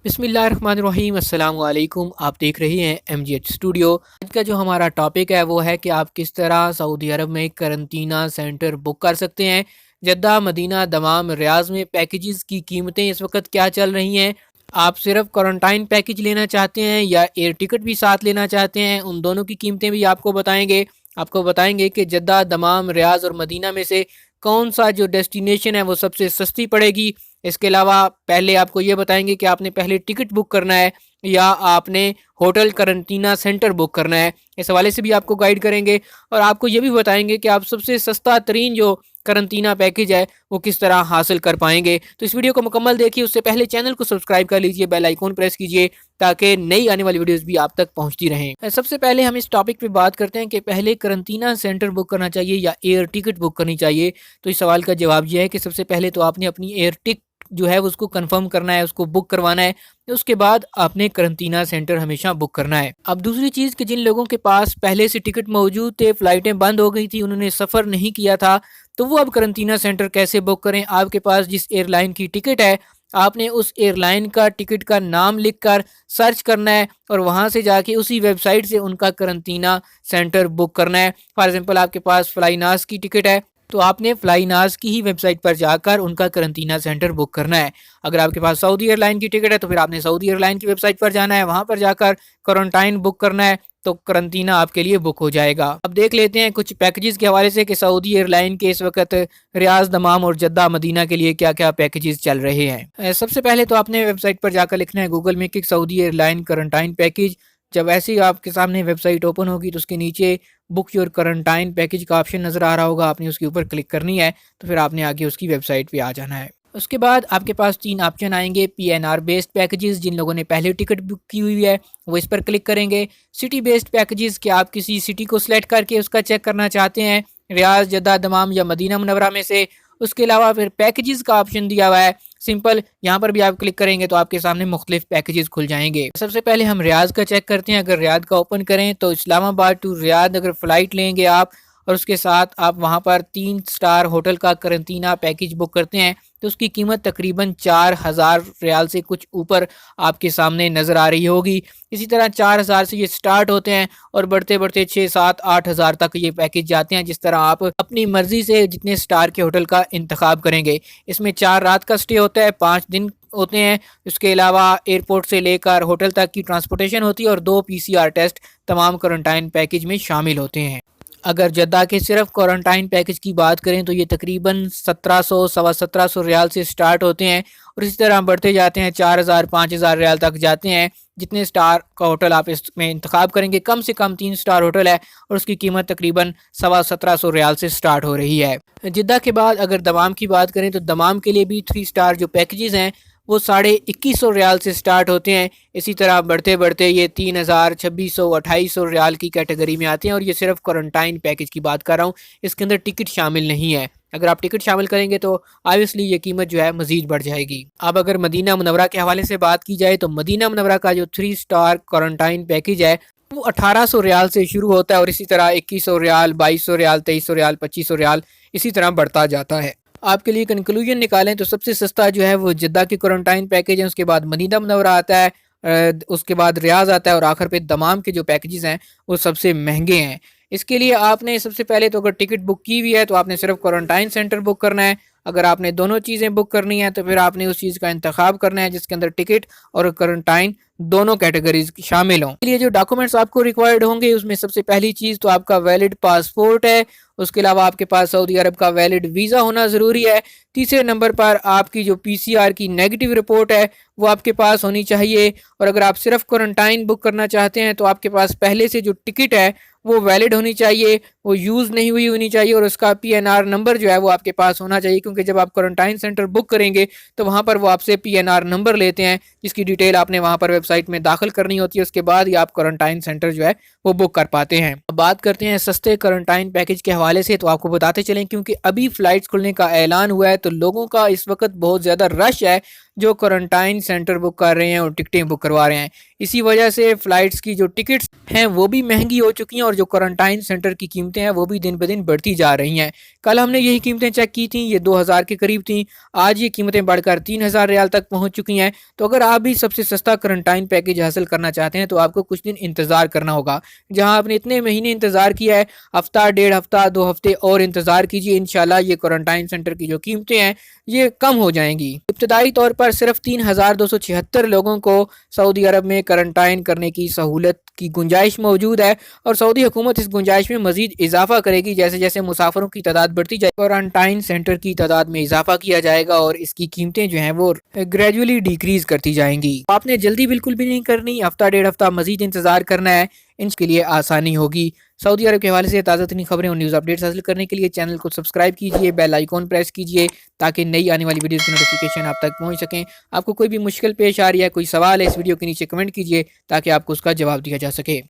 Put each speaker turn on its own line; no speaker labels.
बिस्मिल्लाहिर्रहमानिर्रहीम अस्सलाम वालेकुम। आप देख रहे हैं MGH स्टूडियो। आज का जो हमारा टॉपिक है वो है कि आप किस तरह सऊदी अरब में करंटीना सेंटर बुक कर सकते हैं। जद्दा, मदीना, दमाम, रियाज में पैकेजेस की कीमतें इस वक्त क्या चल रही हैं। आप सिर्फ क्वारंटाइन पैकेज लेना चाहते हैं या एयर टिकट भी साथ लेना चाहते हैं, उन दोनों की कीमतें भी आपको बताएंगे। आपको बताएंगे कि जद्दा, दमाम, रियाज और मदीना में से कौन सा जो डेस्टिनेशन है वो सबसे सस्ती पड़ेगी। इसके अलावा पहले आपको ये बताएंगे कि आपने पहले टिकट बुक करना है या आपने होटल करंटीना सेंटर बुक करना है। इस हवाले से भी आपको गाइड करेंगे और आपको ये भी बताएंगे कि आप सबसे सस्ता तरीन जो करंटीना पैकेज है वो किस तरह हासिल कर पाएंगे। तो इस वीडियो को मुकम्मल देखिए, उससे पहले चैनल को सब्सक्राइब कर लीजिए, बेल आइकॉन प्रेस कीजिए ताकि नई आने वाली वीडियोस भी आप तक पहुंचती रहें। सबसे पहले हम इस टॉपिक पे बात करते हैं कि पहले करंटीना सेंटर बुक करना चाहिए या एयर टिकट बुक करनी चाहिए। तो इस सवाल का जवाब यह है कि सबसे पहले तो आपने अपनी एयर टिकट जो है उसको कंफर्म करना है, उसको बुक करवाना है। उसके बाद आपने करंटीना सेंटर हमेशा बुक करना है। अब दूसरी चीज़ कि जिन लोगों के पास पहले से टिकट मौजूद थे, फ़्लाइटें बंद हो गई थी, उन्होंने सफ़र नहीं किया था, तो वो अब करंटीना सेंटर कैसे बुक करें। आपके पास जिस एयरलाइन की टिकट है, आपने उस एयरलाइन का टिकट का नाम लिखकर सर्च करना है और वहाँ से जाके उसी वेबसाइट से उनका करंटीना सेंटर बुक करना है। फॉर एग्जांपल आपके पास फ्लाइनास की टिकट है तो आपने फ्लाइनास की ही वेबसाइट पर जाकर उनका करंटीना सेंटर बुक करना है। अगर आपके पास सऊदी एयरलाइन की टिकट है तो फिर आपने सऊदी एयरलाइन की वेबसाइट पर जाना है, वहाँ पर जाकर क्वारंटाइन बुक करना है, तो करंटीना आपके लिए बुक हो जाएगा। अब देख लेते हैं कुछ पैकेजेस के हवाले से कि सऊदी एयरलाइन के इस वक्त रियाज, दमाम और जद्दा, मदीना के लिए क्या क्या पैकेजेस चल रहे हैं। सबसे पहले तो आपने वेबसाइट पर जाकर लिखना है गूगल में कि सऊदी एयरलाइन करंटाइन पैकेज। जब ऐसे ही आपके सामने वेबसाइट ओपन होगी तो उसके नीचे बुक योर करंटाइन पैकेज का ऑप्शन नज़र आ रहा होगा, आपने उसके ऊपर क्लिक करनी है, तो फिर आपने आगे उसकी वेबसाइट पे आ जाना है। उसके बाद आपके पास 3 ऑप्शन आएंगे। PNR बेस्ड पैकेजेस, जिन लोगों ने पहले टिकट बुक की हुई है वो इस पर क्लिक करेंगे। सिटी बेस्ड पैकेजेस, कि आप किसी सिटी को सिलेक्ट करके उसका चेक करना चाहते हैं, रियाज, जद्दा, दमाम या मदीना मुनव्वरा में से। उसके अलावा फिर पैकेजेस का ऑप्शन दिया हुआ है सिंपल, यहाँ पर भी आप क्लिक करेंगे तो आपके सामने मुख्तलिफ पैकेजेस खुल जाएंगे। सबसे पहले हम रियाज का चेक करते हैं। अगर रियाज का ओपन करें तो इस्लामाबाद टू रियाद अगर फ़्लाइट लेंगे आप और उसके साथ आप वहाँ पर 3 स्टार होटल का करंटीना पैकेज बुक करते हैं तो उसकी कीमत तकरीबन 4000 रियाल से कुछ ऊपर आपके सामने नज़र आ रही होगी। इसी तरह 4000 से ये स्टार्ट होते हैं और बढ़ते बढ़ते 6, 7, 8000 तक ये पैकेज जाते हैं, जिस तरह आप अपनी मर्ज़ी से जितने स्टार के होटल का इंतखाब करेंगे। इसमें 4 रात का स्टे होता है, 5 दिन होते हैं। इसके अलावा एयरपोर्ट से लेकर होटल तक की ट्रांसपोर्टेशन होती है और 2 PCR टेस्ट तमाम क्वारंटाइन पैकेज में शामिल होते हैं। अगर जद्दा के सिर्फ क्वारंटाइन पैकेज की बात करें तो ये तकरीबन 1700 सवा 1700 रियाल से स्टार्ट होते हैं और इसी तरह बढ़ते जाते हैं, 4000 5000 रियाल तक जाते हैं। जितने स्टार का होटल आप इसमें इंतखाब करेंगे, कम से कम 3 स्टार होटल है और उसकी कीमत तकरीबन सवा 1700 रियाल से स्टार्ट हो रही है। जिद्दा के बाद अगर दमाम की बात करें तो दमाम के लिए भी 3 स्टार जो पैकेजेस हैं वो 2150 रियाल से स्टार्ट होते हैं। इसी तरह बढ़ते बढ़ते ये 3000, 2600, 2800 रियाल की कैटेगरी में आते हैं और ये सिर्फ क्वारंटाइन पैकेज की बात कर रहा हूँ, इसके अंदर टिकट शामिल नहीं है। अगर आप टिकट शामिल करेंगे तो ऑब्वियसली ये कीमत जो है मजीद बढ़ जाएगी। अब अगर मदीना मुनव्वरा के हवाले से बात की जाए तो मदीना मुनव्वरा का जो 3 स्टार क्वारंटाइन पैकेज है वो 1800 रियाल से शुरू होता है और इसी तरह 2100 रियाल, 2200 रियाल, 2300 रियाल, 2500 रियाल इसी तरह बढ़ता जाता है। आपके लिए कंक्लूजन निकालें तो सबसे सस्ता जो है वो जद्दा की क्वारंटाइन पैकेज है, उसके बाद मदीना मुनव्वरा आता है, उसके बाद रियाज आता है और आखिर पे दमाम के जो पैकेजेस हैं वो सबसे महंगे हैं। इसके लिए आपने सबसे पहले तो अगर टिकट बुक की हुई है तो आपने सिर्फ क्वारंटाइन सेंटर बुक करना है। अगर आपने दोनों चीज़ें बुक करनी है तो फिर आपने उस चीज़ का इंतखाब करना है जिसके अंदर टिकट और क्वारंटाइन दोनों कैटेगरीज शामिल हों। इसलिए जो डॉक्यूमेंट्स आपको रिक्वायर्ड होंगे उसमें सबसे पहली चीज़ तो आपका वैलिड पासपोर्ट है। उसके अलावा आपके पास सऊदी अरब का वैलिड वीज़ा होना ज़रूरी है। तीसरे नंबर पर आपकी जो PCR की नेगेटिव रिपोर्ट है वो आपके पास होनी चाहिए। और अगर आप सिर्फ क्वारंटाइन बुक करना चाहते हैं तो आपके पास पहले से जो टिकट है वो वैलिड होनी चाहिए, वो यूज़ नहीं हुई होनी चाहिए और उसका PNR नंबर जो है वो आपके पास होना चाहिए, क्योंकि जब आप क्वारंटाइन सेंटर बुक करेंगे तो वहाँ पर वो आपसे PNR नंबर लेते हैं जिसकी डिटेल आपने वहाँ पर वेबसाइट में दाखिल करनी होती है। उसके बाद ही आप क्वारंटाइन सेंटर जो है वो बुक कर पाते हैं। अब बात करते हैं सस्ते क्वारंटाइन पैकेज के हवाले से, तो आपको बताते चलें क्योंकि अभी फ़्लाइट्स खुलने का ऐलान हुआ है तो लोगों का इस वक्त बहुत ज़्यादा रश है। जो क्वारंटाइन सेंटर बुक कर रहे हैं और टिकटें बुक करवा रहे हैं। इसी वजह से फ़्लाइट्स की जो टिकट्स हैं वो भी महंगी हो चुकी हैं और जो क्वारंटाइन सेंटर की कीमतें हैं वो भी दिन ब दिन बढ़ती जा रही हैं। कल हमने यही कीमतें चेक की थी, ये 2000 के करीब थी। आज ये कीमतें बढ़कर 3000 रियाल तक पहुंच चुकी हैं। तो अगर आप भी सबसे सस्ता क्वारंटाइन पैकेज हासिल करना चाहते हैं तो आपको कुछ दिन इंतज़ार करना होगा। जहां आपने इतने महीने इंतज़ार किया है, हफ्ता, डेढ़ हफ्ता, 2 हफ्ते और इंतज़ार कीजिए। इंशाल्लाह ये क्वारंटाइन सेंटर की जो कीमतें हैं ये कम हो जाएंगी। इब्तदाई तौर पर सिर्फ 3276 लोगों को सऊदी अरब में क्वारंटाइन करने की सहूलत की गुंजाइश मौजूद है और सऊदी हुकूमत इस गुंजाइश में मजीद इजाफा करेगी। जैसे जैसे मुसाफिरों की तादाद बढ़ती जाए, क्वारंटाइन सेंटर की तादाद में इजाफा किया जाएगा और इसकी कीमतें जो हैं वो ग्रेजुअली डिक्रीज करती जाएंगी। आपने जल्दी बिल्कुल भी नहीं करनी, हफ्ता डेढ़ हफ्ता मजीद इंतजार करना है, इनके लिए आसानी होगी। सऊदी अरब के हवाले से ताज़ा तरीन खबरें और न्यूज़ अपडेट्स हासिल करने के लिए चैनल को सब्सक्राइब कीजिए, बेल आइकॉन प्रेस कीजिए ताकि नई आने वाली वीडियोस की नोटिफिकेशन आप तक पहुंच सकें। आपको कोई भी मुश्किल पेश आ रही है, कोई सवाल है, इस वीडियो के नीचे कमेंट कीजिए ताकि आपको उसका जवाब दिया जा सके।